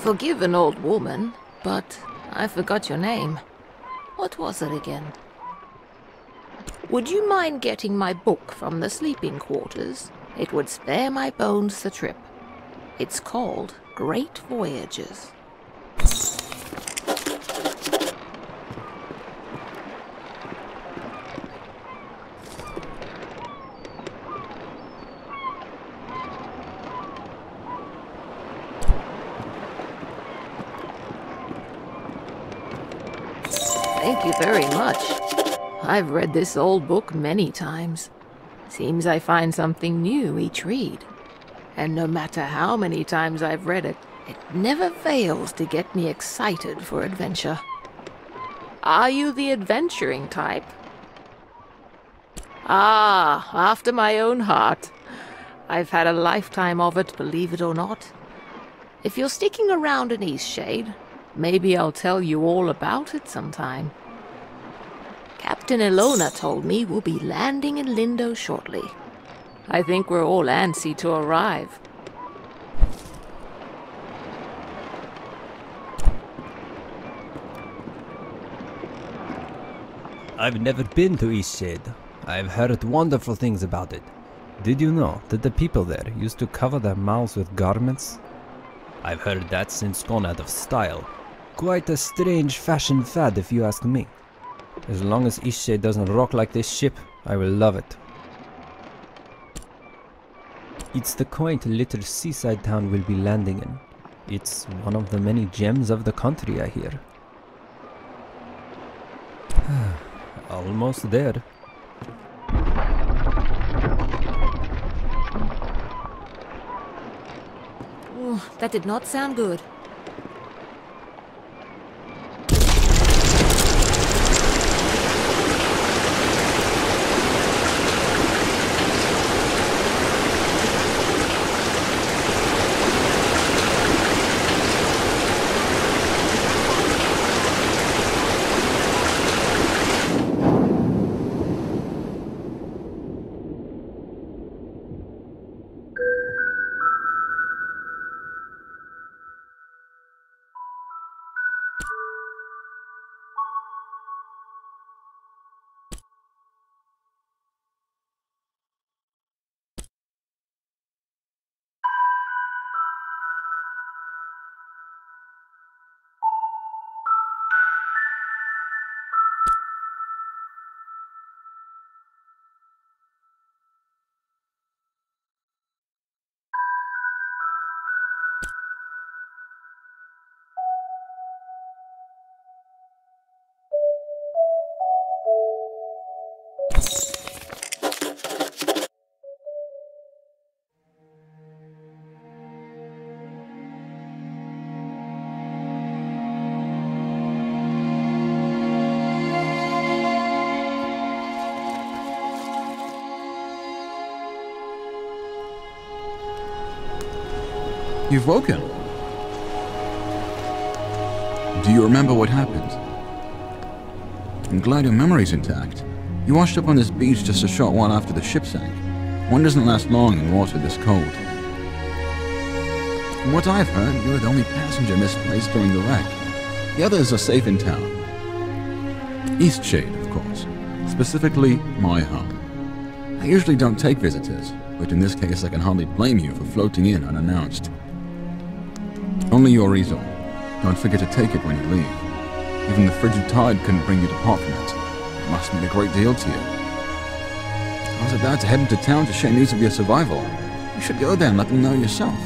Forgive an old woman, but I forgot your name. What was it again? Would you mind getting my book from the sleeping quarters? It would spare my bones the trip. It's called Great Voyages. Thank you very much. I've read this old book many times. Seems I find something new each read. And no matter how many times I've read it, it never fails to get me excited for adventure. Are you the adventuring type? Ah, after my own heart. I've had a lifetime of it, believe it or not. If you're sticking around in Eastshade, maybe I'll tell you all about it sometime. Captain Ilona told me we'll be landing in Lindo shortly. I think we're all antsy to arrive. I've never been to Eastshade. I've heard wonderful things about it. Did you know that the people there used to cover their mouths with garments? I've heard that's since gone out of style. Quite a strange fashion fad if you ask me. As long as Eastshade doesn't rock like this ship, I will love it. It's the quaint little seaside town we'll be landing in. It's one of the many gems of the country, I hear. Almost there. Ooh, that did not sound good. You've woken. Do you remember what happened? I'm glad your memory's intact. You washed up on this beach just a short while after the ship sank. One doesn't last long in water this cold. From what I've heard, you were the only passenger misplaced during the wreck. The others are safe in town. Eastshade, of course. Specifically, my home. I usually don't take visitors, but in this case I can hardly blame you for floating in unannounced. Only your easel. Don't forget to take it when you leave. Even the frigid tide couldn't bring you to part from it. It must mean a great deal to you. I was about to head into town to share news of your survival. You should go there and let them know yourself.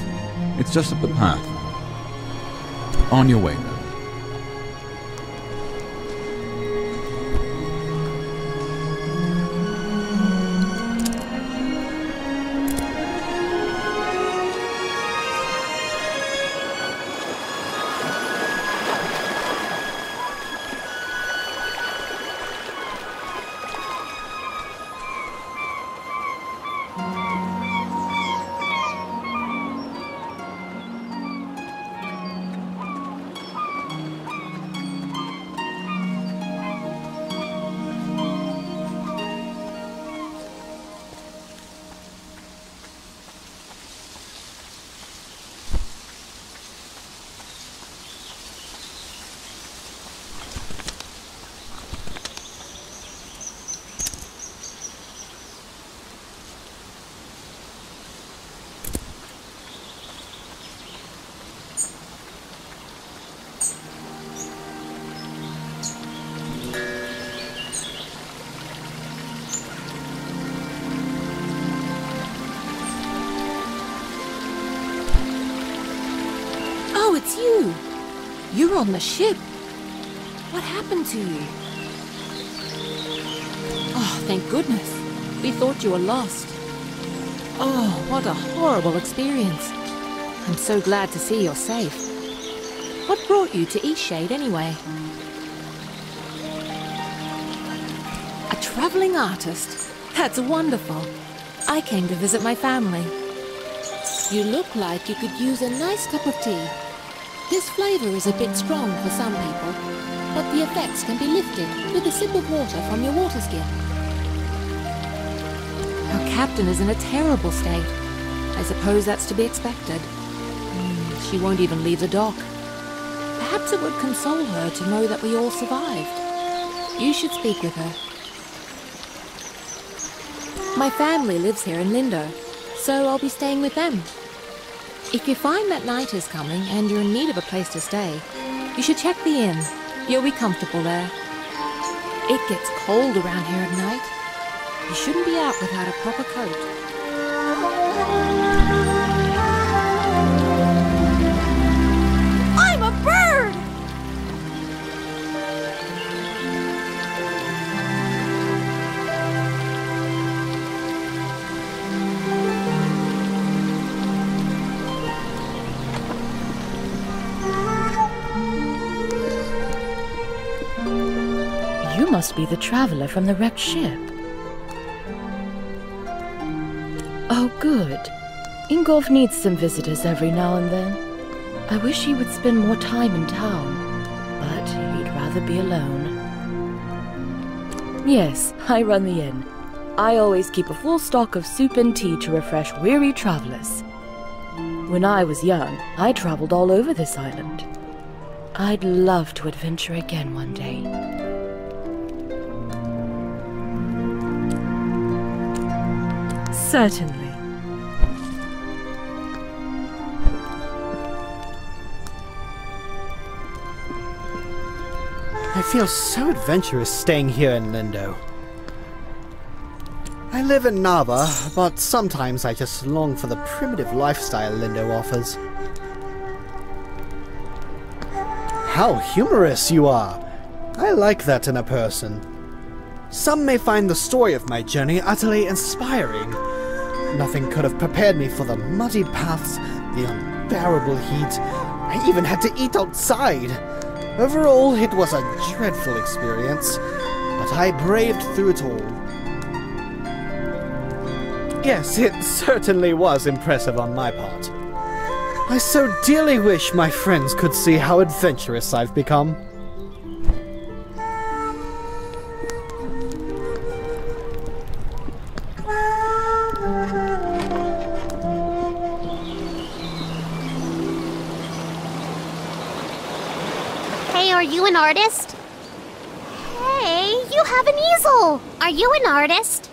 It's just up the path. On your way, then. on the ship. What happened to you? Oh, thank goodness. We thought you were lost. Oh, what a horrible experience. I'm so glad to see you're safe. What brought you to Eastshade anyway? A traveling artist? That's wonderful. I came to visit my family. You look like you could use a nice cup of tea. This flavor is a bit strong for some people, but the effects can be lifted with a sip of water from your water skin. Our captain is in a terrible state. I suppose that's to be expected. She won't even leave the dock. Perhaps it would console her to know that we all survived. You should speak with her. My family lives here in Lindo, so I'll be staying with them. If you find that night is coming and you're in need of a place to stay, you should check the inn. You'll be comfortable there. It gets cold around here at night. You shouldn't be out without a proper coat. I'm a bird! You must be the traveler from the wrecked ship. Oh, good. Ingolf needs some visitors every now and then. I wish he would spend more time in town, but he'd rather be alone. Yes, I run the inn. I always keep a full stock of soup and tea to refresh weary travelers. When I was young, I traveled all over this island. I'd love to adventure again one day. Certainly. I feel so adventurous staying here in Lindo. I live in Nava, but sometimes I just long for the primitive lifestyle Lindo offers. How humorous you are! I like that in a person. Some may find the story of my journey utterly inspiring. Nothing could have prepared me for the muddy paths, the unbearable heat. I even had to eat outside. Overall, it was a dreadful experience, but I braved through it all. Yes, it certainly was impressive on my part. I so dearly wish my friends could see how adventurous I've become. Hey, are you an artist? Hey, you have an easel! Are you an artist?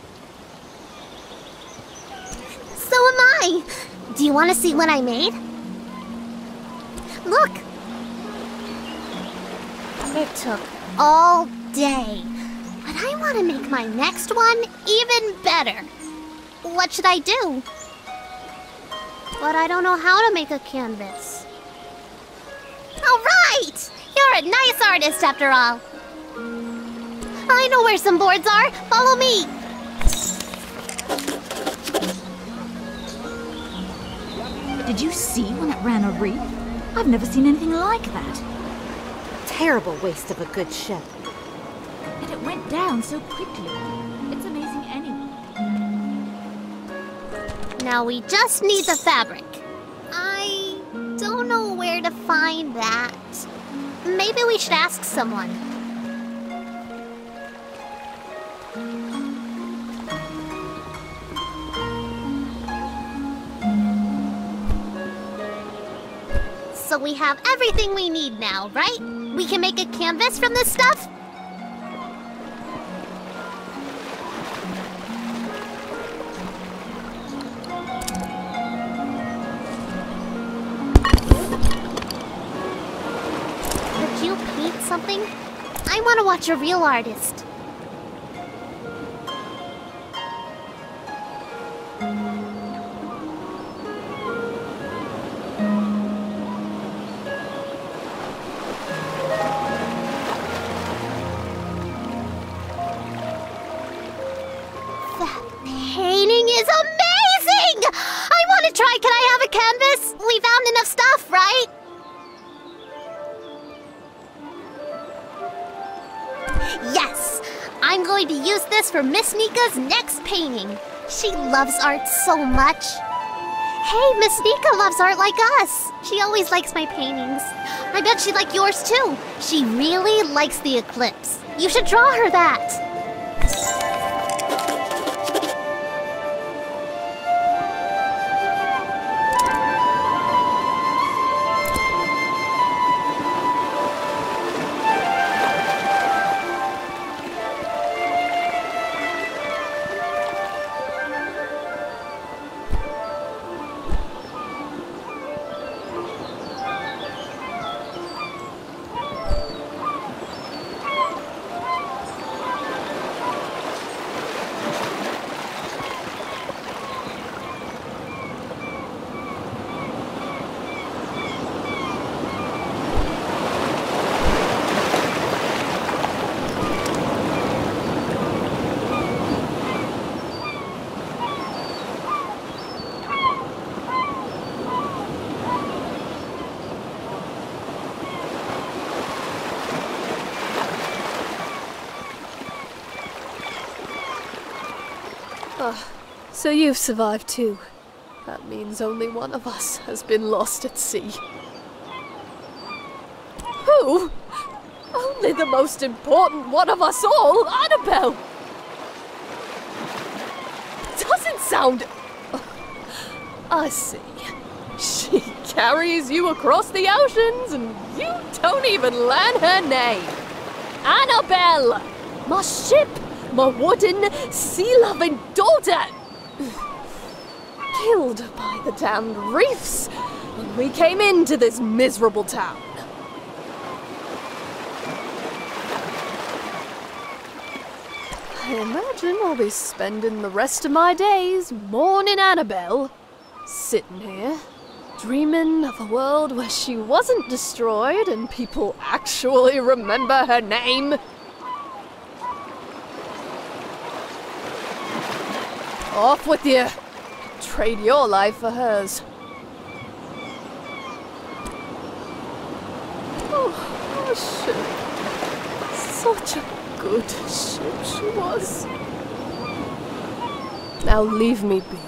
So am I! Do you want to see what I made? Look! It took all day. But I want to make my next one even better. What should I do? But I don't know how to make a canvas. Alright! You're a nice artist after all. I know where some boards are. Follow me. Did you see when it ran a reef? I've never seen anything like that. Terrible waste of a good ship. And it went down so quickly. It's amazing anyway. Now we just need the fabric. I don't know where to find that. Maybe we should ask someone. So we have everything we need now, right? We can make a canvas from this stuff? Could you paint something? I want to watch a real artist. Troy, can I have a canvas? We found enough stuff, right? Yes! I'm going to use this for Miss Nika's next painting. She loves art so much. Hey, Miss Nika loves art like us. She always likes my paintings. I bet she'd like yours too. She really likes the eclipse. You should draw her that. So you've survived too. That means only one of us has been lost at sea. Who? Only the most important one of us all, Annabelle! Doesn't sound... I see. She carries you across the oceans and you don't even learn her name. Annabelle! My ship! My wooden, sea-loving daughter! Killed by the damned reefs when we came into this miserable town. I imagine I'll be spending the rest of my days mourning Annabelle, sitting here, dreaming of a world where she wasn't destroyed and people actually remember her name. Off with you! Trade your life for hers. Oh, ship. Such a good ship she was. Now leave me be.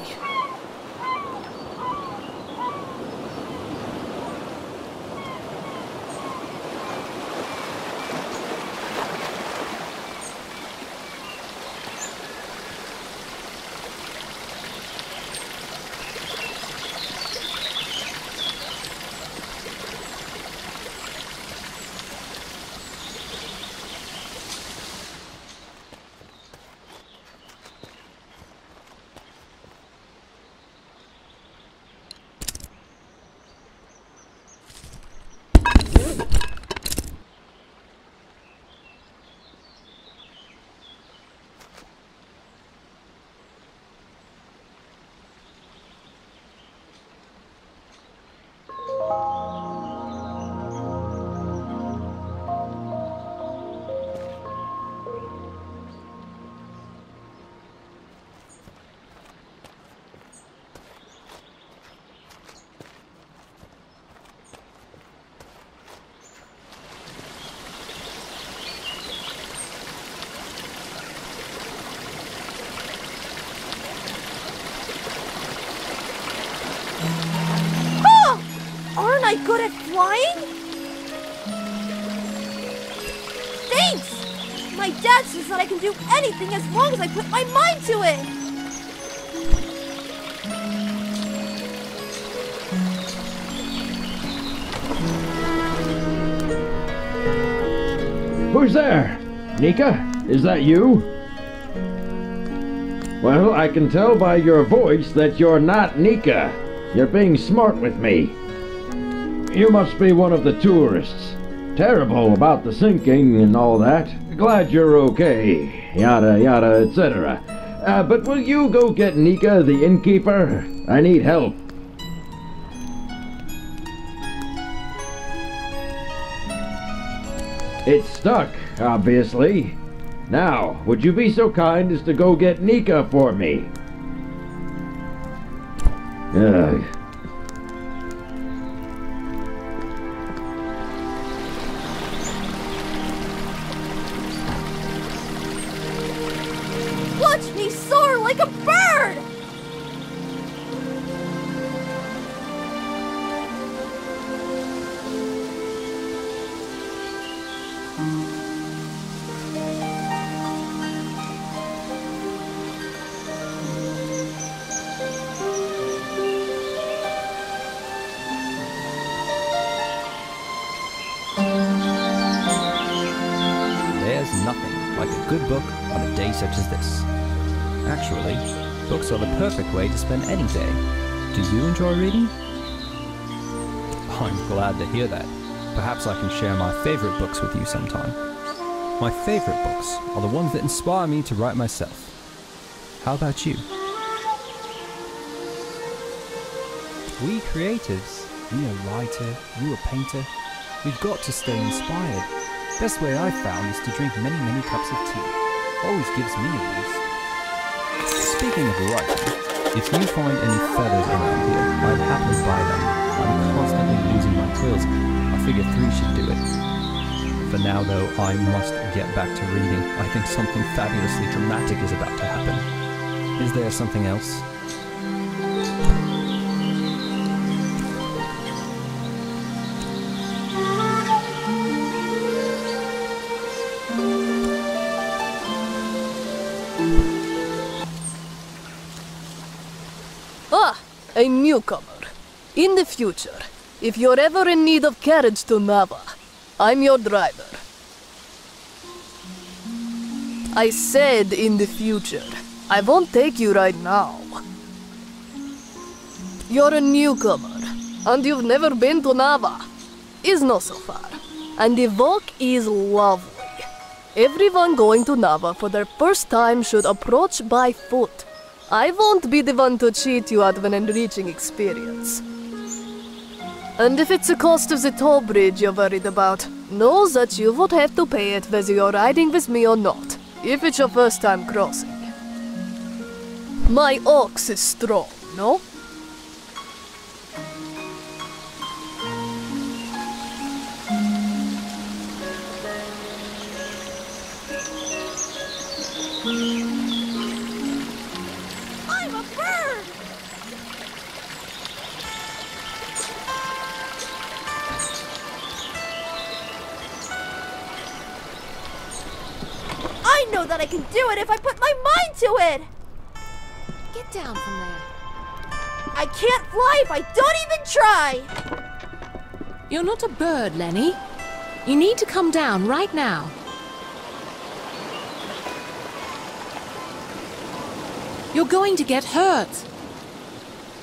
Aren't I good at flying? Thanks! My dad says that I can do anything as long as I put my mind to it! Who's there? Nika? Is that you? Well, I can tell by your voice that you're not Nika. You're being smart with me. You must be one of the tourists. Terrible about the sinking and all that. Glad you're okay. Yada yada, etc. But will you go get Nika, the innkeeper? I need help. It's stuck, obviously. Now, would you be so kind as to go get Nika for me? Ugh. Watch me soar like a bird! There's nothing like a good book on a day such as this. Actually, books are the perfect way to spend any day. Do you enjoy reading? I'm glad to hear that. Perhaps I can share my favorite books with you sometime. My favorite books are the ones that inspire me to write myself. How about you? We creatives, you a writer, you a painter, we've got to stay inspired. Best way I've found is to drink many, many cups of tea. Always gives me a boost. Speaking of writing, if you find any feathers around here, I'd happily buy them. I'm constantly losing my quills. I figure 3 should do it. For now though, I must get back to reading. I think something fabulously dramatic is about to happen. Is there something else? Ah, a newcomer. In the future, if you're ever in need of carriage to Nava, I'm your driver. I said in the future. I won't take you right now. You're a newcomer, and you've never been to Nava. Is not so far. And the walk is lovely. Everyone going to Nava for their first time should approach by foot. I won't be the one to cheat you out of an enriching experience. And if it's the cost of the toll bridge you're worried about, know that you would have to pay it whether you're riding with me or not, if it's your first time crossing. My ox is strong, no? I'm a bird! I know that I can do it if I put my mind to it! Get down from there. I can't fly if I don't even try! You're not a bird, Lenny. You need to come down right now. You're going to get hurt.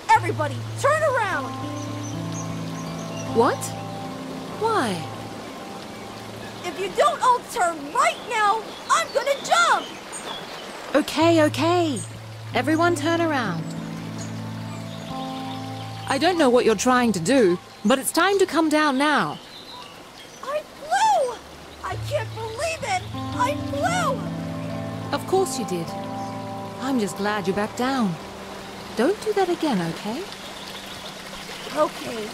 Everybody, turn around! What? Why? If you don't all turn right now, I'm gonna jump! Okay. Everyone turn around. I don't know what you're trying to do, but it's time to come down now. I flew! I can't believe it! I flew! Of course you did. I'm just glad you're back down. Don't do that again, okay? Okay,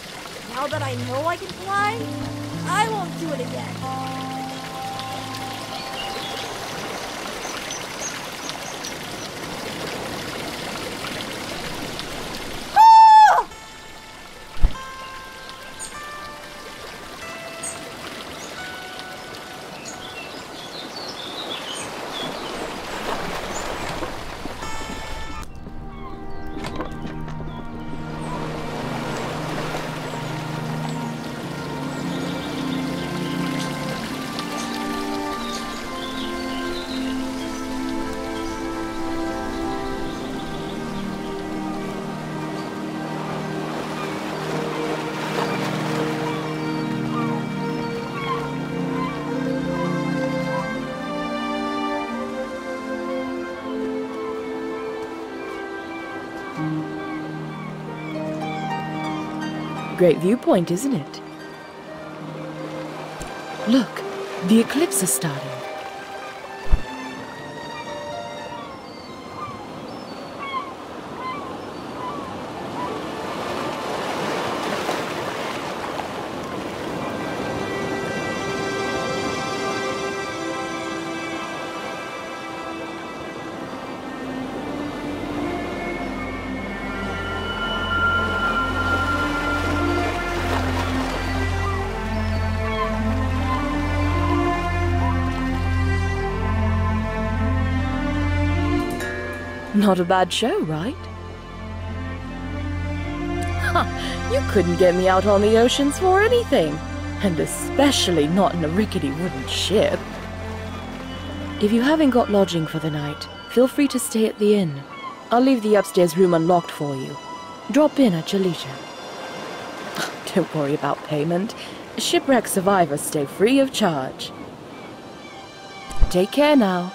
now that I know I can fly, I won't do it again. Great viewpoint, isn't it? Look, the eclipse is starting. Not a bad show, right? You couldn't get me out on the oceans for anything, and especially not in a rickety wooden ship. If you haven't got lodging for the night, feel free to stay at the inn. I'll leave the upstairs room unlocked for you. Drop in at your leisure. Don't worry about payment. Shipwreck survivors stay free of charge. Take care now.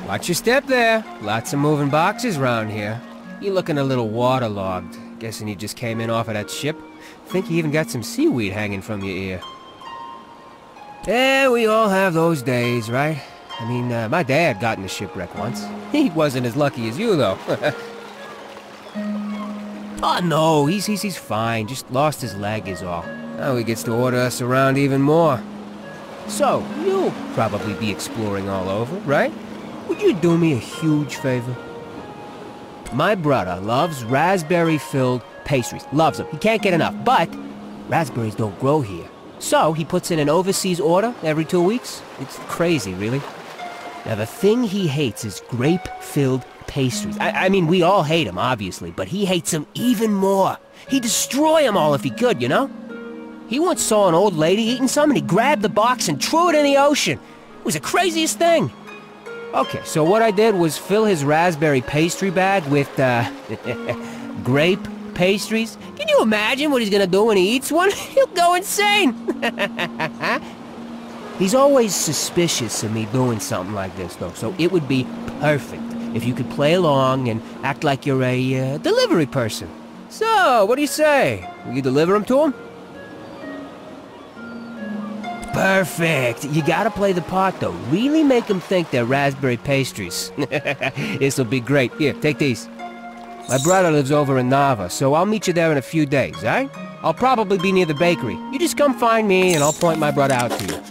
Watch your step there. Lots of moving boxes around here. You looking a little waterlogged. Guessing you just came in off of that ship? Think you even got some seaweed hanging from your ear. Yeah, we all have those days, right? I mean, my dad got in a shipwreck once. He wasn't as lucky as you, though. Oh, no, he's fine. Just lost his leg is all. Now he gets to order us around even more. So, you'll probably be exploring all over, right? Would you do me a huge favor? My brother loves raspberry-filled pastries. Loves them. He can't get enough. But raspberries don't grow here. So he puts in an overseas order every 2 weeks. It's crazy, really. Now, the thing he hates is grape-filled pastries. I mean, we all hate them, obviously, but he hates them even more. He'd destroy them all if he could, you know? He once saw an old lady eating some, and he grabbed the box and threw it in the ocean. It was the craziest thing. Okay, so what I did was fill his raspberry pastry bag with, grape pastries. Can you imagine what he's gonna do when he eats one? He'll go insane! He's always suspicious of me doing something like this, though, so it would be perfect if you could play along and act like you're a, delivery person. So, what do you say? Will you deliver them to him? Perfect! You gotta play the part, though. Really make them think they're raspberry pastries. This'll be great. Here, take these. My brother lives over in Nava, so I'll meet you there in a few days, eh? I'll probably be near the bakery. You just come find me, and I'll point my brother out to you.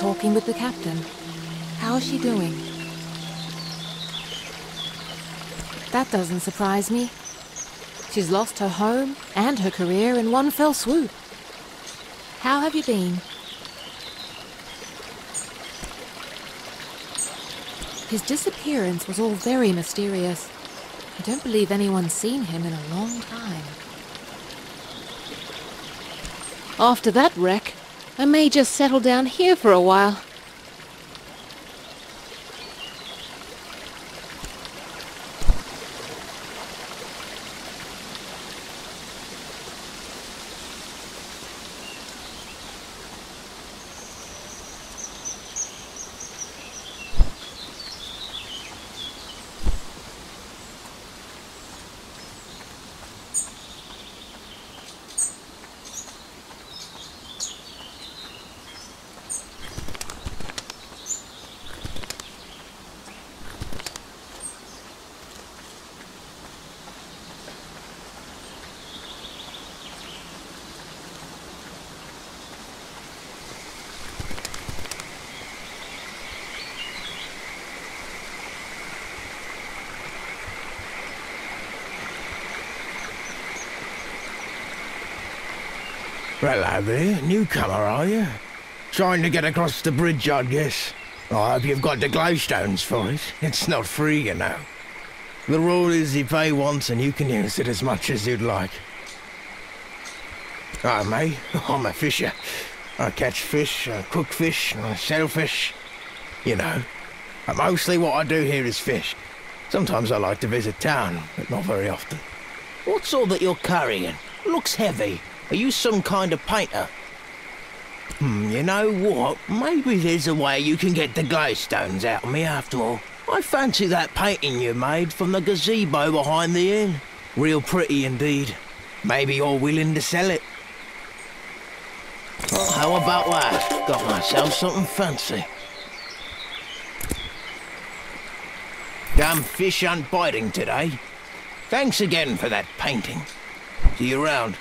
talking with the captain. How is she doing? That doesn't surprise me. She's lost her home and her career in one fell swoop. How have you been? His disappearance was all very mysterious. I don't believe anyone's seen him in a long time. After that wreck, I may just settle down here for a while. Hello there, newcomer, are you? Trying to get across the bridge, I guess. I hope you've got the glowstones for it. It's not free, you know. The rule is you pay once and you can use it as much as you'd like. Hi, mate. I'm a fisher. I catch fish, I cook fish, I sell fish. You know. But mostly what I do here is fish. Sometimes I like to visit town, but not very often. What's all that you're carrying? Looks heavy. Are you some kind of painter? You know what? Maybe there's a way you can get the glowstones out of me after all. I fancy that painting you made from the gazebo behind the inn. Real pretty indeed. Maybe you're willing to sell it. Well, how about that? Got myself something fancy. Damn fish aren't biting today. Thanks again for that painting. See you around.